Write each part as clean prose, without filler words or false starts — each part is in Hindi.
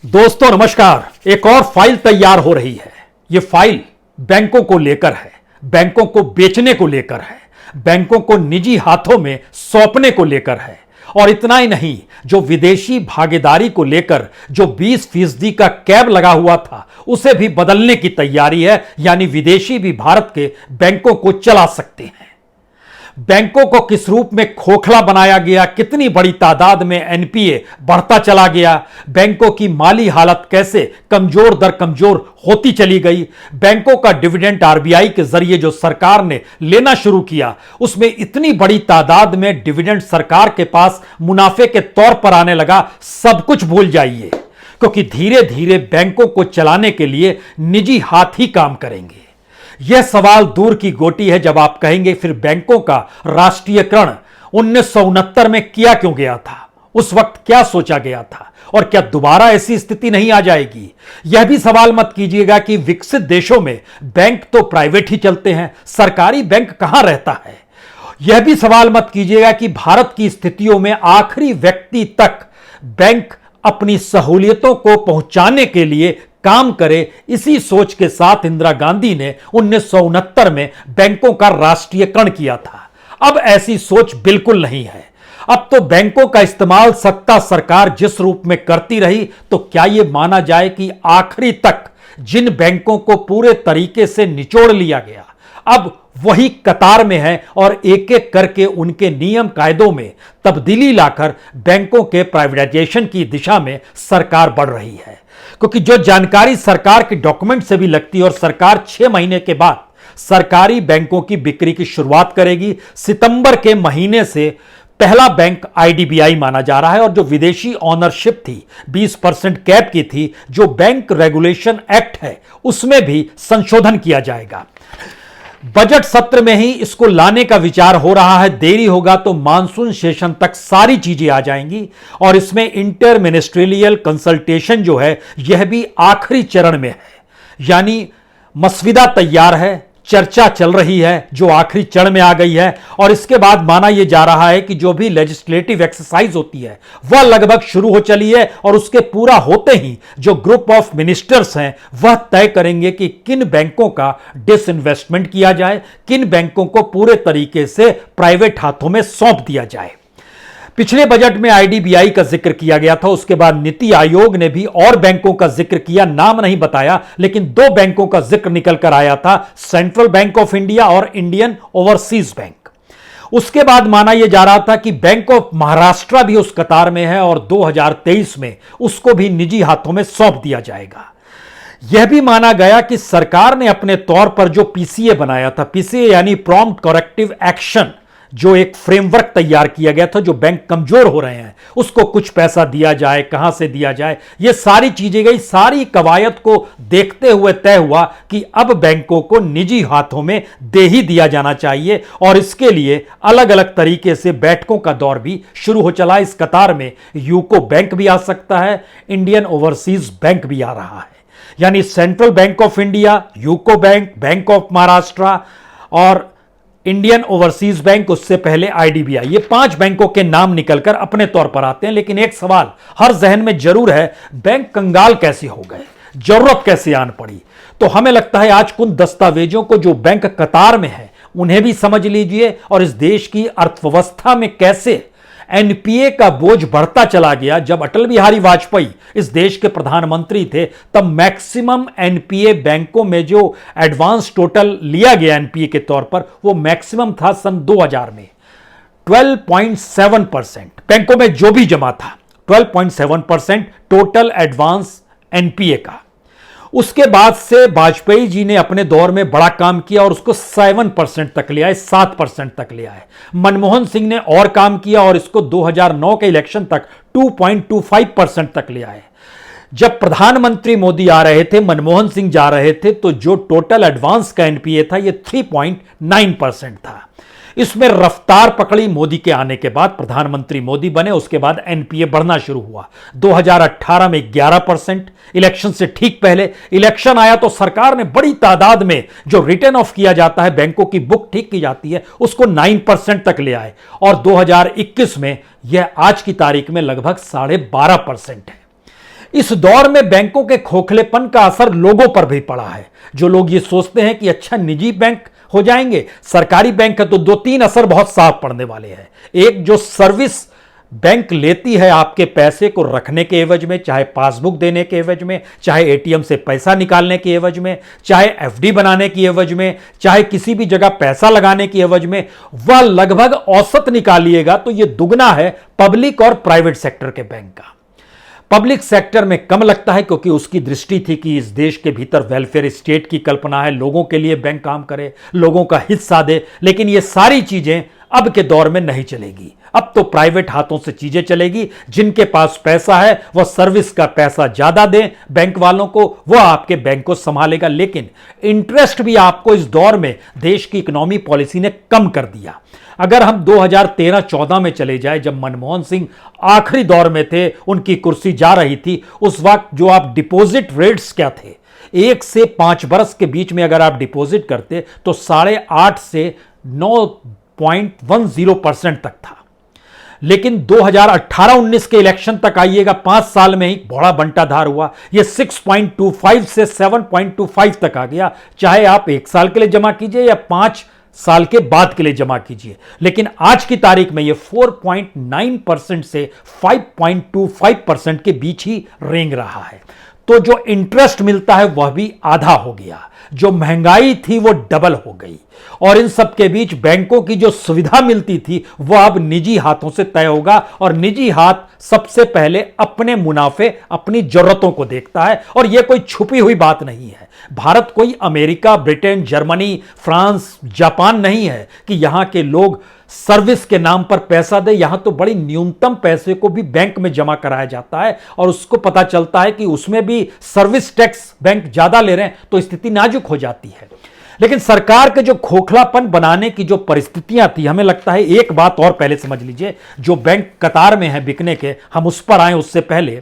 दोस्तों नमस्कार। एक और फाइल तैयार हो रही है। यह फाइल बैंकों को लेकर है, बैंकों को बेचने को लेकर है, बैंकों को निजी हाथों में सौंपने को लेकर है। और इतना ही नहीं, जो विदेशी भागीदारी को लेकर जो 20% का कैब लगा हुआ था उसे भी बदलने की तैयारी है। यानी विदेशी भी भारत के बैंकों को चला सकते हैं। बैंकों को किस रूप में खोखला बनाया गया, कितनी बड़ी तादाद में एनपीए बढ़ता चला गया, बैंकों की माली हालत कैसे कमजोर दर कमजोर होती चली गई, बैंकों का डिविडेंड आरबीआई के जरिए जो सरकार ने लेना शुरू किया उसमें इतनी बड़ी तादाद में डिविडेंड सरकार के पास मुनाफे के तौर पर आने लगा। सब कुछ भूल जाइए, क्योंकि धीरे धीरे बैंकों को चलाने के लिए निजी हाथ ही काम करेंगे। यह सवाल दूर की गोटी है जब आप कहेंगे फिर बैंकों का राष्ट्रीयकरण 1969 में किया क्यों गया था, उस वक्त क्या सोचा गया था और क्या दोबारा ऐसी स्थिति नहीं आ जाएगी। यह भी सवाल मत कीजिएगा कि विकसित देशों में बैंक तो प्राइवेट ही चलते हैं, सरकारी बैंक कहां रहता है। यह भी सवाल मत कीजिएगा कि भारत की स्थितियों में आखिरी व्यक्ति तक बैंक अपनी सहूलियतों को पहुंचाने के लिए काम करे। इसी सोच के साथ इंदिरा गांधी ने 1969 में बैंकों का राष्ट्रीयकरण किया था। अब ऐसी सोच बिल्कुल नहीं है। अब तो बैंकों का इस्तेमाल सत्ता सरकार जिस रूप में करती रही, तो क्या यह माना जाए कि आखिरी तक जिन बैंकों को पूरे तरीके से निचोड़ लिया गया अब वही कतार में है और एक एक करके उनके नियम कायदों में तब्दीली लाकर बैंकों के प्राइवेटाइजेशन की दिशा में सरकार बढ़ रही है। क्योंकि जो जानकारी सरकार के डॉक्यूमेंट से भी लगती है और सरकार 6 महीने के बाद सरकारी बैंकों की बिक्री की शुरुआत करेगी। सितंबर के महीने से पहला बैंक आईडीबीआई माना जा रहा है और जो विदेशी ऑनरशिप थी 20% कैप की थी, जो बैंक रेगुलेशन एक्ट है उसमें भी संशोधन किया जाएगा। बजट सत्र में ही इसको लाने का विचार हो रहा है। देरी होगा तो मानसून सेशन तक सारी चीजें आ जाएंगी और इसमें इंटर मिनिस्ट्रियल कंसल्टेशन जो है यह भी आखिरी चरण में है। यानी मसविदा तैयार है, चर्चा चल रही है जो आखिरी चरण में आ गई है और इसके बाद माना यह जा रहा है कि जो भी लेजिस्लेटिव एक्सरसाइज होती है वह लगभग शुरू हो चली है और उसके पूरा होते ही जो ग्रुप ऑफ मिनिस्टर्स हैं वह तय करेंगे कि किन बैंकों का डिसइन्वेस्टमेंट किया जाए, किन बैंकों को पूरे तरीके से प्राइवेट हाथों में सौंप दिया जाए। पिछले बजट में आईडीबीआई का जिक्र किया गया था, उसके बाद नीति आयोग ने भी और बैंकों का जिक्र किया, नाम नहीं बताया, लेकिन 2 बैंकों का जिक्र निकल कर आया था, सेंट्रल बैंक ऑफ इंडिया और इंडियन ओवरसीज बैंक। उसके बाद माना यह जा रहा था कि बैंक ऑफ महाराष्ट्र भी उस कतार में है और 2023 में उसको भी निजी हाथों में सौंप दिया जाएगा। यह भी माना गया कि सरकार ने अपने तौर पर जो पीसीए बनाया था, पीसीए यानी प्रॉम्प्ट करेक्टिव एक्शन, जो एक फ्रेमवर्क तैयार किया गया था, जो बैंक कमजोर हो रहे हैं उसको कुछ पैसा दिया जाए, कहां से दिया जाए, ये सारी चीजें गई। सारी कवायद को देखते हुए तय हुआ कि अब बैंकों को निजी हाथों में दे ही दिया जाना चाहिए और इसके लिए अलग अलग तरीके से बैठकों का दौर भी शुरू हो चला। इस कतार में यूको बैंक भी आ सकता है, इंडियन ओवरसीज बैंक भी आ रहा है। यानी central bank of India, UCO bank, bank of Maharashtra और इंडियन ओवरसीज बैंक, उससे पहले आईडीबीआई, ये 5 बैंकों के नाम निकलकर अपने तौर पर आते हैं। लेकिन एक सवाल हर जहन में जरूर है, बैंक कंगाल कैसे हो गए, जरूरत कैसे आन पड़ी। तो हमें लगता है आज उन दस्तावेजों को जो बैंक कतार में है उन्हें भी समझ लीजिए और इस देश की अर्थव्यवस्था में कैसे एनपीए का बोझ बढ़ता चला गया। जब अटल बिहारी वाजपेयी इस देश के प्रधानमंत्री थे तब मैक्सिमम एनपीए बैंकों में जो एडवांस टोटल लिया गया एनपीए के तौर पर वो मैक्सिमम था सन 2000 में 12.7%। बैंकों में जो भी जमा था 12.7% टोटल एडवांस एनपीए का। उसके बाद से वाजपेयी जी ने अपने दौर में बड़ा काम किया और उसको 7% तक ले आए, 7% तक ले आए। मनमोहन सिंह ने और काम किया और इसको 2009 के इलेक्शन तक 2.25% तक ले आए। जब प्रधानमंत्री मोदी आ रहे थे, मनमोहन सिंह जा रहे थे, तो जो टोटल एडवांस का एनपीए था ये 3.9% था। इसमें रफ्तार पकड़ी मोदी के आने के बाद, प्रधानमंत्री मोदी बने, उसके बाद एनपीए बढ़ना शुरू हुआ। 2018 में 11%, इलेक्शन से ठीक पहले इलेक्शन आया तो सरकार ने बड़ी तादाद में जो रिटर्न ऑफ किया जाता है, बैंकों की बुक ठीक की जाती है, उसको 9% तक ले आए और 2021 में यह आज की तारीख में लगभग 12.5% है। इस दौर में बैंकों के खोखलेपन का असर लोगों पर भी पड़ा है। जो लोग ये सोचते हैं कि अच्छा निजी बैंक हो जाएंगे, सरकारी बैंक है, तो दो तीन असर बहुत साफ पड़ने वाले हैं। एक, जो सर्विस बैंक लेती है आपके पैसे को रखने के एवज में, चाहे पासबुक देने के एवज में, चाहे एटीएम से पैसा निकालने के एवज में, चाहे एफडी बनाने की एवज में, चाहे किसी भी जगह पैसा लगाने की एवज में, वह लगभग औसत निकालिएगा तो यह दुगना है पब्लिक और प्राइवेट सेक्टर के बैंक का। पब्लिक सेक्टर में कम लगता है क्योंकि उसकी दृष्टि थी कि इस देश के भीतर वेलफेयर स्टेट की कल्पना है, लोगों के लिए बैंक काम करे, लोगों का हित साधे। लेकिन ये सारी चीजें अब के दौर में नहीं चलेगी। अब तो प्राइवेट हाथों से चीजें चलेगी। जिनके पास पैसा है वह सर्विस का पैसा ज्यादा दें बैंक वालों को, वह आपके बैंक को संभालेगा। लेकिन इंटरेस्ट भी आपको इस दौर में देश की इकोनॉमी पॉलिसी ने कम कर दिया। अगर हम 2013-14 में चले जाए, जब मनमोहन सिंह आखिरी दौर में थे, उनकी कुर्सी जा रही थी, उस वक्त जो आप डिपॉजिट रेट्स क्या थे, 1 से 5 बरस के बीच में अगर आप डिपॉजिट करते तो 8.5 से 9.10% तक था। लेकिन 2018-19 के इलेक्शन तक आइएगा, 5 साल में ही बड़ा बंटाधार हुआ। यह 6.25 से 7.25 तक आ गया। चाहे आप 1 साल के लिए जमा कीजिए या 5 साल के बाद के लिए जमा कीजिए। लेकिन आज की तारीख में यह 4.9% से 5.25% के बीच ही रेंग रहा है। तो जो इंटरेस्ट मिलता है वह भी आधा हो गया, जो महंगाई थी वो डबल हो गई। और इन सब के बीच बैंकों की जो सुविधा मिलती थी वह अब निजी हाथों से तय होगा। और निजी हाथ सबसे पहले अपने मुनाफे, अपनी जरूरतों को देखता है। और यह कोई छुपी हुई बात नहीं है। भारत कोई America, Britain, Germany, France, Japan नहीं है कि यहां के लोग सर्विस के नाम पर पैसा दे। यहां तो बड़ी न्यूनतम पैसे को भी बैंक में जमा कराया जाता है और उसको पता चलता है कि उसमें भी सर्विस टैक्स बैंक ज्यादा ले रहे हैं तो स्थिति नाजुक हो जाती है। लेकिन सरकार के जो खोखलापन बनाने की जो परिस्थितियां थी, हमें लगता है एक बात और पहले समझ लीजिए, जो बैंक कतार में है बिकने के, हम उस पर आए उससे पहले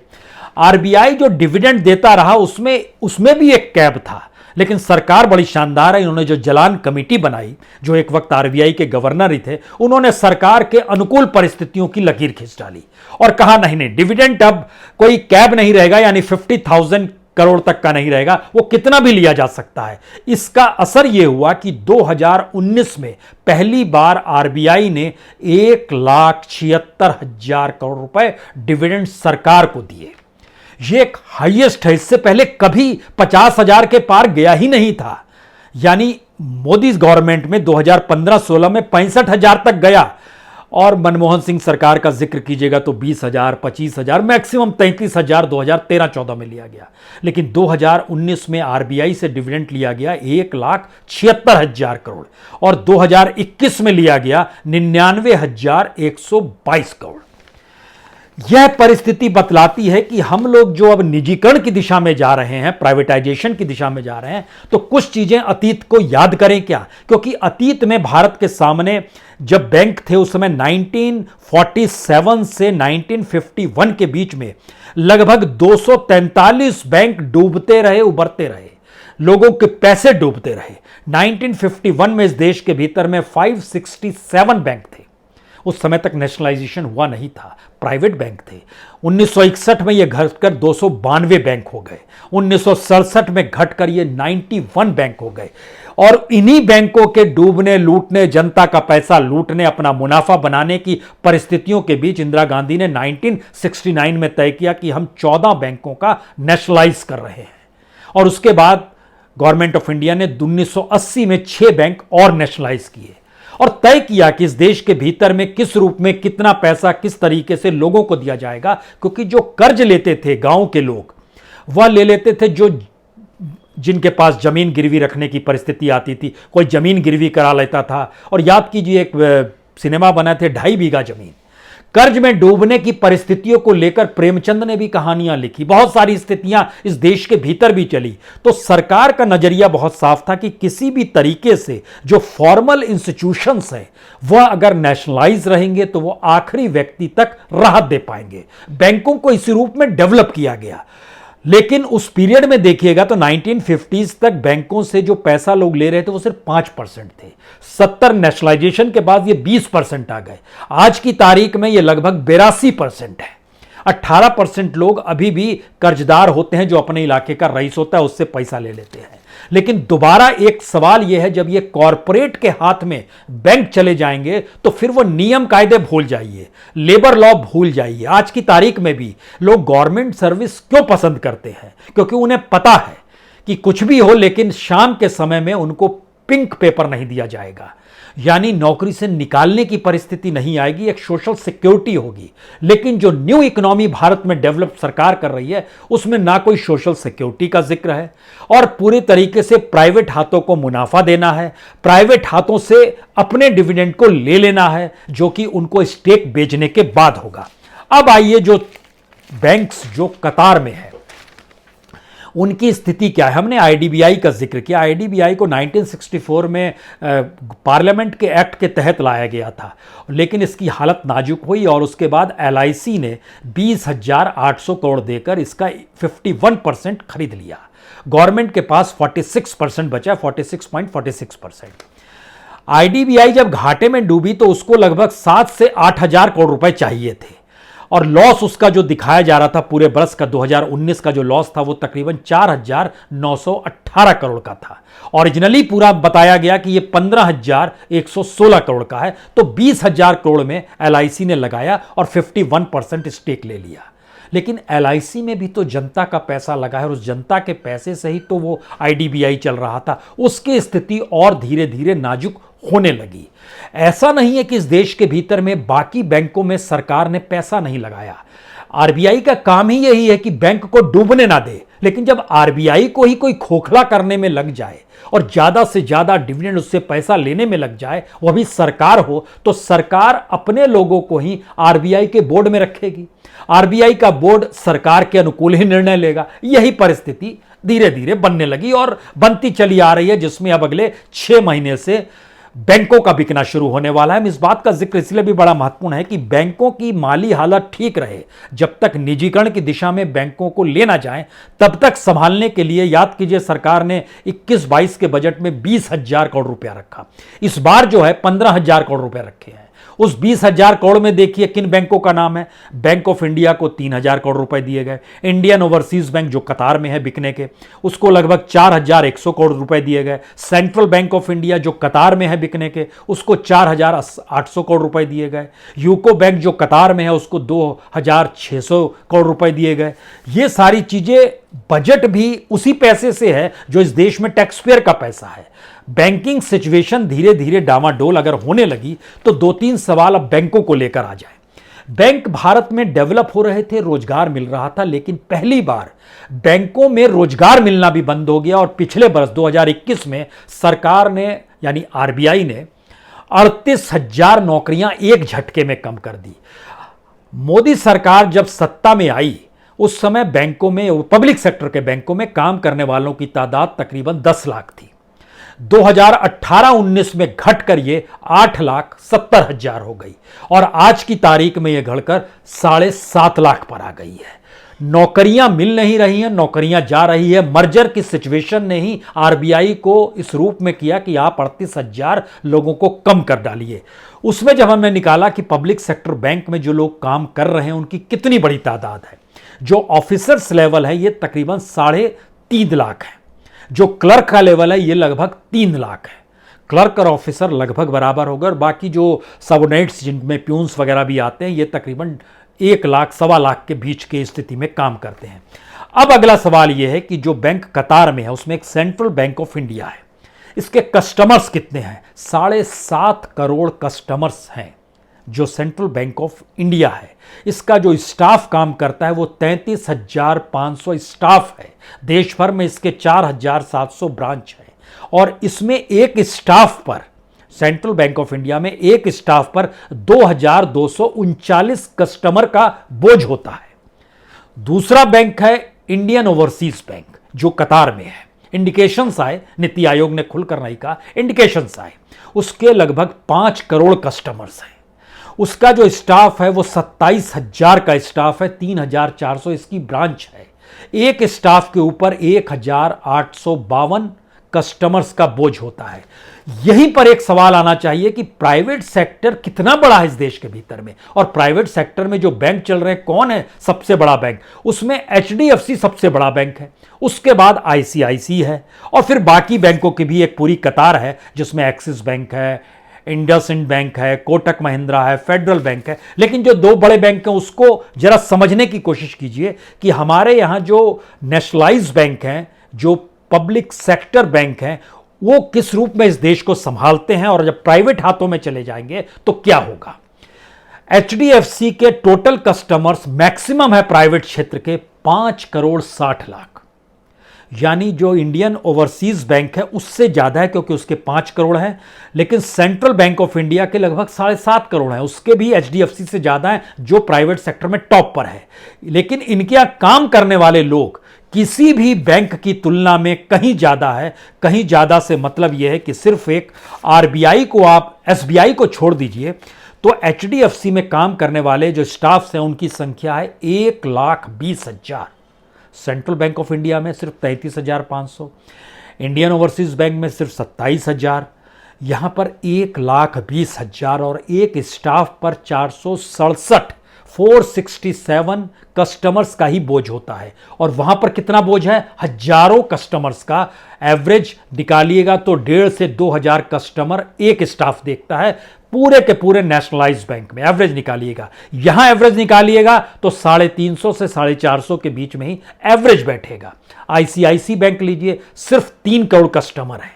आरबीआई जो डिविडेंड देता रहा उसमें भी एक कैब था। लेकिन सरकार बड़ी शानदार है। इन्होंने जो जलान कमेटी बनाई, जो एक वक्त आरबीआई के गवर्नर ही थे, उन्होंने सरकार के अनुकूल परिस्थितियों की लकीर खींच डाली और कहा नहीं, डिविडेंड अब कोई कैब नहीं रहेगा, यानी 50,000 करोड़ तक का नहीं रहेगा, वो कितना भी लिया जा सकता है। इसका असर यह हुआ कि 2019 में पहली बार आरबीआई ने 1,76,000 करोड़ रुपए डिविडेंड सरकार को दिए। ये एक हाईएस्ट है। इससे पहले कभी 50,000 के पार गया ही नहीं था। यानी मोदी गवर्नमेंट में 2015-16 में 65,000 तक गया। और मनमोहन सिंह सरकार का जिक्र कीजिएगा तो 20,000, 25,000, मैक्सिमम 33,000 2013-14 में लिया गया। लेकिन 2019 में आरबीआई से डिविडेंड लिया गया 1,76,000 करोड़ और 2021 में लिया गया 99,122 करोड़। यह परिस्थिति बतलाती है कि हम लोग जो अब निजीकरण की दिशा में जा रहे हैं, प्राइवेटाइजेशन की दिशा में जा रहे हैं, तो कुछ चीजें अतीत को याद करें क्या। क्योंकि अतीत में भारत के सामने जब बैंक थे उस समय 1947 से 1951 के बीच में लगभग 243 बैंक डूबते रहे, उबरते रहे, लोगों के पैसे डूबते रहे। 1951 में इस देश के भीतर में 567 बैंक थे। उस समय तक नेशनलाइजेशन हुआ नहीं था, प्राइवेट बैंक थे। 1961 में यह घटकर 292 बैंक हो गए। 1967 में घटकर ये 91 बैंक हो गए। और इन्हीं बैंकों के डूबने, लूटने, जनता का पैसा लूटने, अपना मुनाफा बनाने की परिस्थितियों के बीच इंदिरा गांधी ने 1969 में तय किया कि हम 14 बैंकों का नेशनलाइज कर रहे हैं। और उसके बाद गवर्नमेंट ऑफ इंडिया ने 1980 में 6 बैंक और नेशनलाइज किए और तय किया कि इस देश के भीतर में किस रूप में कितना पैसा किस तरीके से लोगों को दिया जाएगा। क्योंकि जो कर्ज लेते थे गांव के लोग, वह ले लेते थे जो जिनके पास जमीन गिरवी रखने की परिस्थिति आती थी, कोई जमीन गिरवी करा लेता था। और याद कीजिए एक सिनेमा बना थे 2.5 बीघा जमीन। कर्ज में डूबने की परिस्थितियों को लेकर प्रेमचंद ने भी कहानियां लिखी, बहुत सारी स्थितियां इस देश के भीतर भी चली। तो सरकार का नजरिया बहुत साफ था कि किसी भी तरीके से जो फॉर्मल इंस्टीट्यूशंस हैं वह अगर नेशनलाइज रहेंगे तो वो आखिरी व्यक्ति तक राहत दे पाएंगे। बैंकों को इसी रूप में डेवलप किया गया। लेकिन उस पीरियड में देखिएगा तो 1950s तक बैंकों से जो पैसा लोग ले रहे थे वो सिर्फ 5% थे। 70 नेशनलाइजेशन के बाद ये 20% आ गए। आज की तारीख में ये लगभग 82% है। 18% लोग अभी भी कर्जदार होते हैं, जो अपने इलाके का रईस होता है उससे पैसा ले लेते हैं। लेकिन दोबारा एक सवाल यह है, जब ये कॉरपोरेट के हाथ में बैंक चले जाएंगे तो फिर वो नियम कायदे भूल जाइए, लेबर लॉ भूल जाइए। आज की तारीख में भी लोग गवर्नमेंट सर्विस क्यों पसंद करते हैं? क्योंकि उन्हें पता है कि कुछ भी हो लेकिन शाम के समय में उनको पिंक पेपर नहीं दिया जाएगा, यानी नौकरी से निकालने की परिस्थिति नहीं आएगी, एक सोशल सिक्योरिटी होगी। लेकिन जो न्यू इकोनॉमी भारत में डेवलप सरकार कर रही है उसमें ना कोई सोशल सिक्योरिटी का जिक्र है और पूरी तरीके से प्राइवेट हाथों को मुनाफा देना है, प्राइवेट हाथों से अपने डिविडेंड को ले लेना है, जो कि उनको स्टेक बेचने के बाद होगा। अब आइए, जो बैंक्स जो कतार में है उनकी स्थिति क्या है। हमने आईडीबीआई का जिक्र किया। आईडीबीआई को 1964 में पार्लियामेंट के एक्ट के तहत लाया गया था, लेकिन इसकी हालत नाजुक हुई और उसके बाद एलआईसी ने 20,800 करोड़ देकर इसका 51% खरीद लिया। गवर्नमेंट के पास 46% बचा, 46.46%। आईडीबीआई जब घाटे में डूबी तो उसको लगभग 7 से 8,000 करोड़ रुपए चाहिए थे और लॉस उसका जो दिखाया जा रहा था पूरे बरस का 2019 का जो लॉस था वो तकरीबन 4,918 करोड़ का था। ओरिजिनली पूरा बताया गया कि ये 15,116 करोड़ का है, तो 20,000 करोड़ में एलआईसी ने लगाया और 51% स्टेक ले लिया। लेकिन एलआईसी में भी तो जनता का पैसा लगा है और उस जनता के पैसे से ही तो वो आईडीबीआई चल रहा था। उसकी स्थिति और धीरे धीरे नाजुक होने लगी। ऐसा नहीं है कि इस देश के भीतर में बाकी बैंकों में सरकार ने पैसा नहीं लगाया। आरबीआई का काम ही यही है कि बैंक को डूबने ना दे, लेकिन जब आरबीआई को ही कोई खोखला करने में लग जाए और ज्यादा से ज्यादा डिविडेंड उससे पैसा लेने में लग जाए, वह भी सरकार हो, तो सरकार अपने लोगों को ही आरबीआई के बोर्ड में रखेगी। आरबीआई का बोर्ड सरकार के अनुकूल ही निर्णय लेगा। यही परिस्थिति धीरे धीरे बनने लगी और बनती चली आ रही है, जिसमें अब अगले 6 महीने से बैंकों का बिकना शुरू होने वाला है। इस बात का जिक्र इसलिए भी बड़ा महत्वपूर्ण है कि बैंकों की माली हालत ठीक रहे। जब तक निजीकरण की दिशा में बैंकों को लेना जाए, तब तक संभालने के लिए याद कीजिए सरकार ने 21-22 के बजट में 20,000 करोड़ रुपया रखा। इस बार जो है 15,000 करोड़ रुपए रखे हैं। उस 20,000 करोड़ में देखिए किन बैंकों का नाम है। बैंक ऑफ इंडिया को 3,000 करोड़ रुपए दिए गए। इंडियन ओवरसीज बैंक जो कतार में है बिकने के, उसको लगभग 4,100 करोड़ रुपए दिए गए। सेंट्रल बैंक ऑफ इंडिया जो कतार में है बिकने के, उसको 4,800 करोड़ रुपए दिए गए। यूको बैंक जो कतार में है उसको 2,600 करोड़ रुपए दिए गए। ये सारी चीजें, बजट भी उसी पैसे से है जो इस देश में टैक्स पेयर का पैसा है। बैंकिंग सिचुएशन धीरे धीरे डामाडोल अगर होने लगी तो 2-3 सवाल अब बैंकों को लेकर आ जाए। बैंक भारत में डेवलप हो रहे थे, रोजगार मिल रहा था, लेकिन पहली बार बैंकों में रोजगार मिलना भी बंद हो गया और पिछले वर्ष 2021 में सरकार ने यानी आरबीआई ने 38,000 नौकरियां एक झटके में कम कर दी। मोदी सरकार जब सत्ता में आई उस समय बैंकों में, पब्लिक सेक्टर के बैंकों में काम करने वालों की तादाद तकरीबन 10 लाख थी। 2018-19 में घटकर ये 8,70,000 हो गई और आज की तारीख में ये घटकर 7.5 लाख पर आ गई है। नौकरियां मिल नहीं रही हैं, नौकरियां जा रही है। मर्जर की सिचुएशन ने ही आरबीआई को इस रूप में किया कि आप 38,000 लोगों को कम कर डालिए। उसमें जब हमने निकाला कि पब्लिक सेक्टर बैंक में जो लोग काम कर रहे हैं उनकी कितनी बड़ी तादाद है, जो ऑफिसर्स लेवल है ये तकरीबन 3.5 लाख है, जो क्लर्क का लेवल है ये लगभग 3 लाख है। क्लर्क और ऑफिसर लगभग बराबर होगा और बाकी जो सबऑर्डिनेट्स जिनमें प्यून्स वगैरह भी आते हैं ये तकरीबन 1 लाख 1.25 लाख के बीच की स्थिति में काम करते हैं। अब अगला सवाल यह है कि जो बैंक कतार में है उसमें एक सेंट्रल बैंक ऑफ इंडिया है, इसके कस्टमर्स कितने हैं? 7.5 करोड़ कस्टमर्स हैं जो सेंट्रल बैंक ऑफ इंडिया है। इसका जो स्टाफ काम करता है वो 33,500 स्टाफ है। देश भर में इसके 4,700 ब्रांच हैं और इसमें एक स्टाफ पर, सेंट्रल बैंक ऑफ इंडिया में एक स्टाफ पर 2,239 कस्टमर का बोझ होता है। दूसरा बैंक है इंडियन ओवरसीज बैंक जो कतार में है। इंडिकेशंस आए, नीति आयोग ने खुलकर नहीं कहा, इंडिकेशंस आए, उसके लगभग 5 करोड़ कस्टमर्स हैं। उसका जो स्टाफ है वो 27,000 का स्टाफ है, 3,400 इसकी ब्रांच है। एक स्टाफ के ऊपर 1,852 कस्टमर्स का बोझ होता है। यहीं पर एक सवाल आना चाहिए कि प्राइवेट सेक्टर कितना बड़ा है इस देश के भीतर में, और प्राइवेट सेक्टर में जो बैंक चल रहे हैं कौन है सबसे बड़ा बैंक? उसमें एचडीएफसी सबसे बड़ा बैंक है, उसके बाद आईसीआईसी है, और फिर बाकी बैंकों की भी एक पूरी कतार है जिसमें एक्सिस बैंक है, इंडसइंड बैंक है, कोटक महिंद्रा है, फेडरल बैंक है। लेकिन जो दो बड़े बैंक हैं उसको जरा समझने की कोशिश कीजिए कि हमारे यहां जो नेशनलाइज्ड बैंक हैं, जो पब्लिक सेक्टर बैंक हैं, वो किस रूप में इस देश को संभालते हैं, और जब प्राइवेट हाथों में चले जाएंगे तो क्या होगा। एचडीएफसी के टोटल कस्टमर्स मैक्सिमम है प्राइवेट क्षेत्र के 5,60,00,000, यानी जो इंडियन ओवरसीज बैंक है उससे ज्यादा है, क्योंकि उसके 5 करोड़ हैं। लेकिन सेंट्रल बैंक ऑफ इंडिया के लगभग 7.5 करोड़ हैं, उसके भी एचडीएफसी से ज्यादा है, जो प्राइवेट सेक्टर में टॉप पर है। लेकिन इनके यहां काम करने वाले लोग किसी भी बैंक की तुलना में कहीं ज्यादा है। कहीं ज्यादा से मतलब यह है कि सिर्फ एक आरबीआई को, आप एसबीआई को छोड़ दीजिए, तो एचडीएफसी में काम करने वाले जो स्टाफ्स हैं उनकी संख्या है 1,20,000। सेंट्रल बैंक ऑफ इंडिया में सिर्फ 33,500, इंडियन ओवरसीज बैंक में सिर्फ 27,000, यहां पर 1,20,000 और एक स्टाफ पर 467 कस्टमर्स का ही बोझ होता है। और वहां पर कितना बोझ है? हजारों कस्टमर्स का। एवरेज निकालिएगा तो 1,500 से 2,000 कस्टमर एक स्टाफ देखता है पूरे के पूरे नेशनलाइज्ड बैंक में। एवरेज निकालिएगा, यहां एवरेज निकालिएगा तो 350 से 450 के बीच में ही एवरेज बैठेगा। आईसीआईसी बैंक लीजिए, सिर्फ 3 करोड़ कस्टमर है,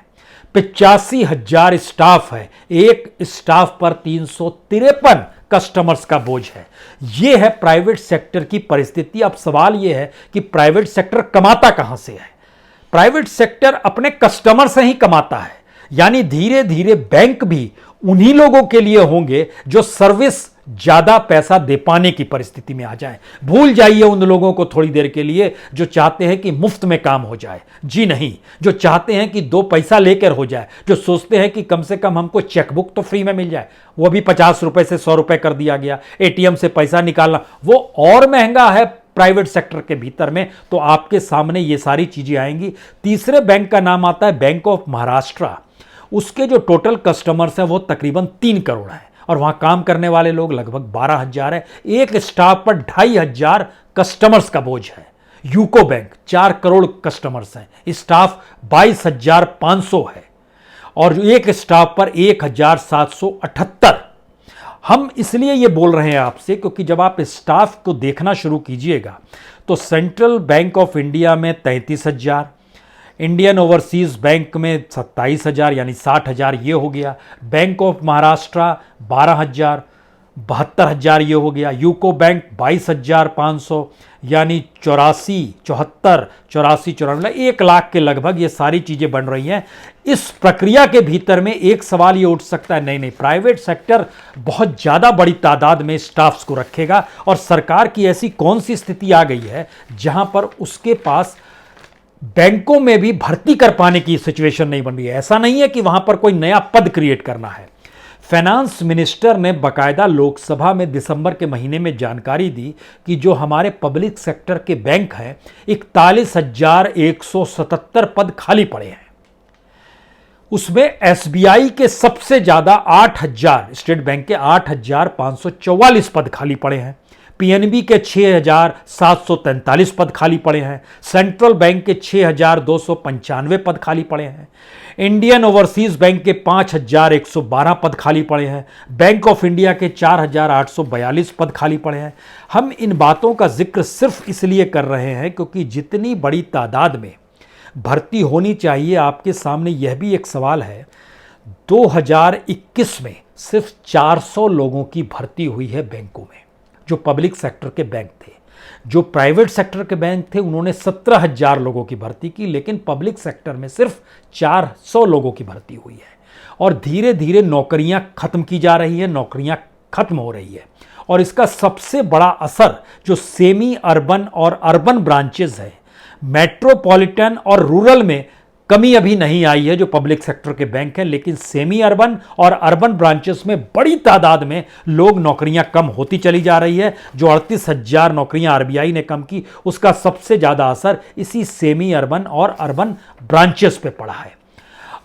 85,000 स्टाफ है, एक स्टाफ पर 353 कस्टमर्स का बोझ है। यह है प्राइवेट सेक्टर की परिस्थिति। अब सवाल यह है कि प्राइवेट सेक्टर कमाता कहां से है? प्राइवेट सेक्टर अपने कस्टमर से ही कमाता है, यानी धीरे धीरे बैंक भी उन्हीं लोगों के लिए होंगे जो सर्विस ज्यादा पैसा दे पाने की परिस्थिति में आ जाए। भूल जाइए उन लोगों को थोड़ी देर के लिए जो चाहते हैं कि मुफ्त में काम हो जाए। जी नहीं, जो चाहते हैं कि 2 पैसा लेकर हो जाए, जो सोचते हैं कि कम से कम हमको चेकबुक तो फ्री में मिल जाए, वो भी 50 रुपए से 100 रुपए कर दिया गया। एटीएम से पैसा निकालना वो और महंगा है प्राइवेट सेक्टर के भीतर में। तो आपके सामने ये सारी चीजें आएंगी। तीसरे बैंक का नाम आता है बैंक ऑफ महाराष्ट्र। उसके जो टोटल कस्टमर्स हैं वो तकरीबन 3 करोड़ हैं, और वहां काम करने वाले लोग लगभग 12,000 है। एक स्टाफ पर 2,500 कस्टमर्स का बोझ है। यूको बैंक 4 करोड़ कस्टमर्स हैं, स्टाफ 22,500 है, और एक स्टाफ पर 1,778। हम इसलिए ये बोल रहे हैं आपसे क्योंकि जब आप स्टाफ को देखना शुरू कीजिएगा तो सेंट्रल बैंक ऑफ इंडिया में 33,000, इंडियन ओवरसीज बैंक में 27,000 यानी 60,000 ये हो गया, बैंक ऑफ महाराष्ट्र 12,000, 72,000 ये हो गया, यूको बैंक 22,500 यानी 84 1 लाख के लगभग ये सारी चीजें बन रही हैं। इस प्रक्रिया के भीतर में एक सवाल ये उठ सकता है, नहीं प्राइवेट सेक्टर बहुत ज्यादा बड़ी तादाद में स्टाफ्स को रखेगा, और सरकार की ऐसी कौन सी स्थिति आ गई है जहां पर उसके पास बैंकों में भी भर्ती कर पाने की सिचुएशन नहीं बन रही है। ऐसा नहीं है कि वहां पर कोई नया पद क्रिएट करना है। फाइनेंस मिनिस्टर ने बाकायदा लोकसभा में दिसंबर के महीने में जानकारी दी कि जो हमारे पब्लिक सेक्टर के बैंक हैं 41,177 पद खाली पड़े हैं। उसमें एसबीआई के सबसे ज्यादा 8,000, स्टेट बैंक के 8,544 पद खाली पड़े हैं, पीएनबी के 6,743 पद खाली पड़े हैं, सेंट्रल बैंक के 6,295 पद खाली पड़े हैं, इंडियन ओवरसीज बैंक के 5,112 पद खाली पड़े हैं, बैंक ऑफ इंडिया के 4,842 पद खाली पड़े हैं। हम इन बातों का जिक्र सिर्फ इसलिए कर रहे हैं क्योंकि जितनी बड़ी तादाद में भर्ती होनी चाहिए, आपके सामने यह भी एक सवाल है, 2021 में सिर्फ 400 लोगों की भर्ती हुई है बैंकों में, जो पब्लिक सेक्टर के बैंक थे। जो प्राइवेट सेक्टर के बैंक थे उन्होंने 17,000 लोगों की भर्ती की, लेकिन पब्लिक सेक्टर में सिर्फ 400 लोगों की भर्ती हुई है। और धीरे धीरे नौकरियां खत्म की जा रही है, नौकरियां खत्म हो रही है। और इसका सबसे बड़ा असर जो सेमी अर्बन और अर्बन ब्रांचेस है, मेट्रोपॉलिटन और रूरल में कमी अभी नहीं आई है जो पब्लिक सेक्टर के बैंक हैं, लेकिन सेमी अर्बन और अर्बन ब्रांचेस में बड़ी तादाद में लोग नौकरियां कम होती चली जा रही है। जो 38,000 नौकरियां आरबीआई ने कम की, उसका सबसे ज्यादा असर इसी सेमी अर्बन और अर्बन ब्रांचेस पे पड़ा है।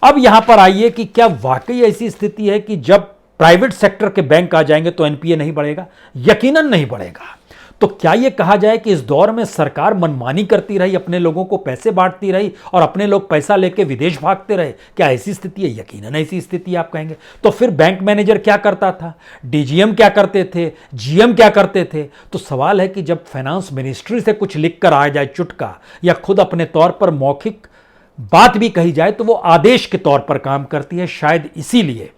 अब यहां पर आइए कि क्या वाकई ऐसी स्थिति है कि जब प्राइवेट सेक्टर के बैंक आ जाएंगे तो एनपीए नहीं बढ़ेगा? यकीनन नहीं बढ़ेगा। तो क्या यह कहा जाए कि इस दौर में सरकार मनमानी करती रही, अपने लोगों को पैसे बांटती रही और अपने लोग पैसा लेके विदेश भागते रहे? क्या ऐसी स्थिति है? यकीनन ऐसी स्थिति आप कहेंगे। तो फिर बैंक मैनेजर क्या करता था, डीजीएम क्या करते थे, जीएम क्या करते थे? तो सवाल है कि जब फाइनेंस मिनिस्ट्री से कुछ लिख कर आ जाए चुटका, या खुद अपने तौर पर मौखिक बात भी कही जाए, तो वो आदेश के तौर पर काम करती है। शायद इसीलिए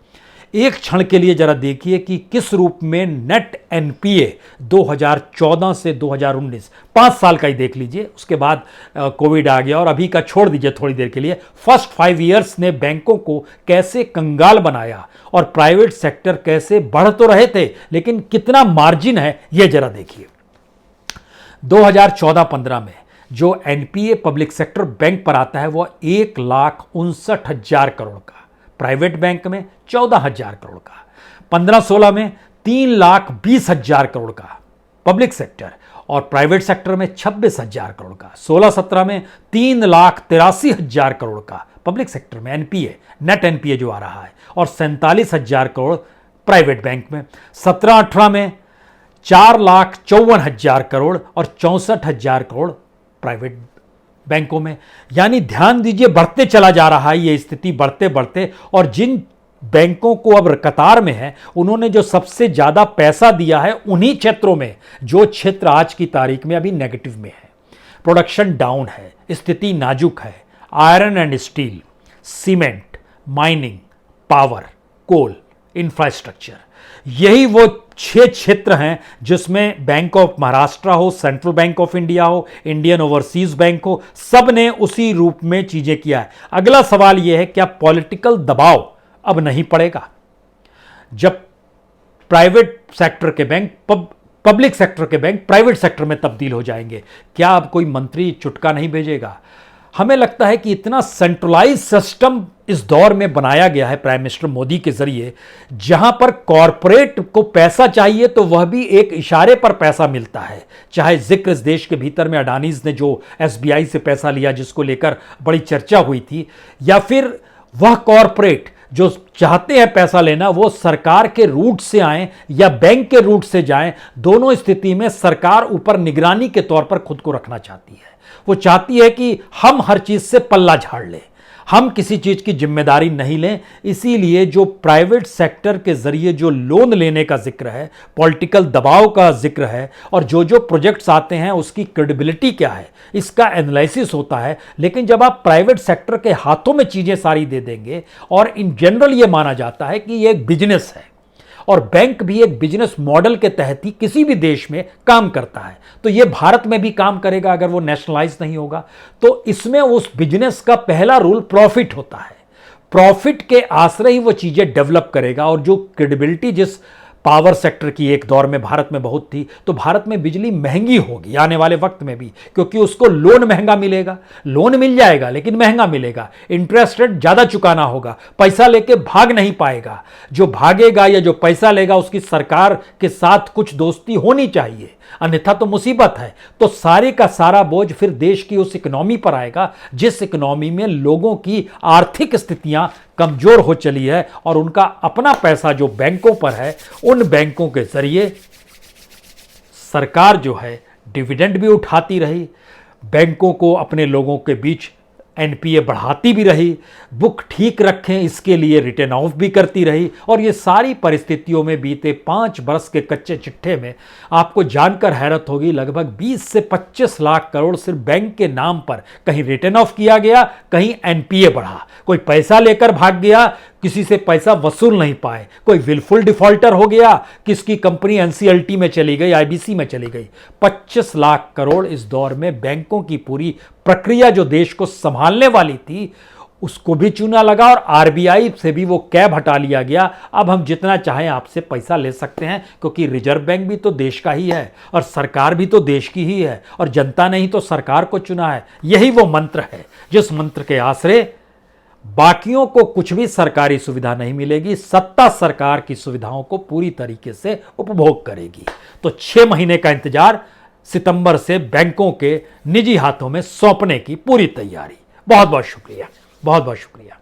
एक क्षण के लिए जरा देखिए कि किस रूप में नेट एनपीए 2014 से 2019, 5 साल का ही देख लीजिए, उसके बाद कोविड आ गया और अभी का छोड़ दीजिए थोड़ी देर के लिए, फर्स्ट 5 इयर्स ने बैंकों को कैसे कंगाल बनाया और प्राइवेट सेक्टर कैसे बढ़ तो रहे थे लेकिन कितना मार्जिन है यह जरा देखिए। 2014-15 में जो एनपीए पब्लिक सेक्टर बैंक पर आता है वह 1,59,000 करोड़ का, प्राइवेट बैंक में 14,000 करोड़ का, 15-16 में 3,20,000 करोड़ का पब्लिक सेक्टर और प्राइवेट सेक्टर में 26,000 करोड़ का, 16-17 में 3,83,000 करोड़ का पब्लिक सेक्टर में एनपीए, नेट एनपीए जो आ रहा है, और 47,000 करोड़ प्राइवेट बैंक में, 17-18 में 4,54,000 करोड़ और 64,000 करोड़ प्राइवेट बैंकों में। यानी ध्यान दीजिए, बढ़ते चला जा रहा है ये स्थिति, बढ़ते बढ़ते, और जिन बैंकों को अब कतार में है उन्होंने जो सबसे ज्यादा पैसा दिया है उन्हीं क्षेत्रों में जो क्षेत्र आज की तारीख में अभी नेगेटिव में है। प्रोडक्शन डाउन है, स्थिति नाजुक है। Iron and steel, cement, mining, power, coal, infrastructure, यही वो 6 क्षेत्र हैं जिसमें बैंक ऑफ महाराष्ट्र हो, सेंट्रल बैंक ऑफ इंडिया हो, इंडियन ओवरसीज बैंक हो, सब ने उसी रूप में चीजें किया है। अगला सवाल यह है, क्या पॉलिटिकल दबाव अब नहीं पड़ेगा जब प्राइवेट सेक्टर के बैंक पब्लिक सेक्टर के बैंक प्राइवेट सेक्टर में तब्दील हो जाएंगे? क्या अब कोई मंत्री चुटका नहीं भेजेगा? हमें लगता है कि इतना सेंट्रलाइज सिस्टम इस दौर में बनाया गया है प्राइम मिनिस्टर मोदी के जरिए, जहां पर कॉरपोरेट को पैसा चाहिए तो वह भी एक इशारे पर पैसा मिलता है। चाहे जिक्र इस देश के भीतर में अडानीज ने जो एसबीआई से पैसा लिया जिसको लेकर बड़ी चर्चा हुई थी, या फिर वह कॉरपोरेट जो चाहते हैं पैसा लेना वो सरकार के रूट से आए या बैंक के रूट से जाएं, दोनों स्थिति में सरकार ऊपर निगरानी के तौर पर खुद को रखना चाहती है। वो चाहती है कि हम हर चीज से पल्ला झाड़ लें, हम किसी चीज की जिम्मेदारी नहीं लें। इसीलिए जो प्राइवेट सेक्टर के जरिए जो लोन लेने का जिक्र है, पॉलिटिकल दबाव का जिक्र है, और जो जो प्रोजेक्ट्स आते हैं उसकी क्रेडिबिलिटी क्या है इसका एनालिसिस होता है। लेकिन जब आप प्राइवेट सेक्टर के हाथों में चीजें सारी दे देंगे, और इन जनरल ये माना जाता है कि ये एक बिजनेस है और बैंक भी एक बिजनेस मॉडल के तहत ही किसी भी देश में काम करता है, तो यह भारत में भी काम करेगा अगर वो नेशनलाइज नहीं होगा। तो इसमें उस बिजनेस का पहला रूल प्रॉफिट होता है। प्रॉफिट के आश्रय ही वो चीजें डेवलप करेगा। और जो क्रेडिबिलिटी जिस पावर सेक्टर की एक दौर में भारत में बहुत थी, तो भारत में बिजली महंगी होगी आने वाले वक्त में भी, क्योंकि उसको लोन महंगा मिलेगा। लोन मिल जाएगा लेकिन महंगा मिलेगा, इंटरेस्ट रेट ज्यादा चुकाना होगा, पैसा लेके भाग नहीं पाएगा। जो भागेगा या जो पैसा लेगा उसकी सरकार के साथ कुछ दोस्ती होनी चाहिए, अन्यथा तो मुसीबत है। तो सारे का सारा बोझ फिर देश की उस इकोनॉमी पर आएगा जिस इकोनॉमी में लोगों की आर्थिक स्थितियां कमजोर हो चली है, और उनका अपना पैसा जो बैंकों पर है, उन बैंकों के जरिए सरकार जो है डिविडेंड भी उठाती रही, बैंकों को अपने लोगों के बीच एनपीए बढ़ाती भी रही, बुक ठीक रखें इसके लिए रिटर्न ऑफ भी करती रही। और ये सारी परिस्थितियों में बीते 5 बरस के कच्चे चिट्ठे में आपको जानकर हैरत होगी, लगभग 20 से 25 लाख करोड़ सिर्फ बैंक के नाम पर कहीं रिटर्न ऑफ किया गया, कहीं एनपीए बढ़ा। कोई पैसा लेकर भाग गया, किसी से पैसा वसूल नहीं पाए, कोई विलफुल डिफॉल्टर हो गया, किसकी कंपनी एनसीएलटी में चली गई, आईबीसी में चली गई। 25 लाख करोड़ इस दौर में बैंकों की पूरी प्रक्रिया जो देश को संभालने वाली थी उसको भी चूना लगा, और आरबीआई से भी वो कैब हटा लिया गया। अब हम जितना चाहें आपसे पैसा ले सकते हैं, क्योंकि रिजर्व बैंक भी तो देश का ही है और सरकार भी तो देश की ही है, और जनता ने ही तो सरकार को चुना है। यही वो मंत्र है जिस मंत्र के आश्रय बाकियों को कुछ भी सरकारी सुविधा नहीं मिलेगी, सत्ता सरकार की सुविधाओं को पूरी तरीके से उपभोग करेगी। तो 6 महीने का इंतजार, सितंबर से बैंकों के निजी हाथों में सौंपने की पूरी तैयारी। बहुत बहुत शुक्रिया, बहुत बहुत शुक्रिया।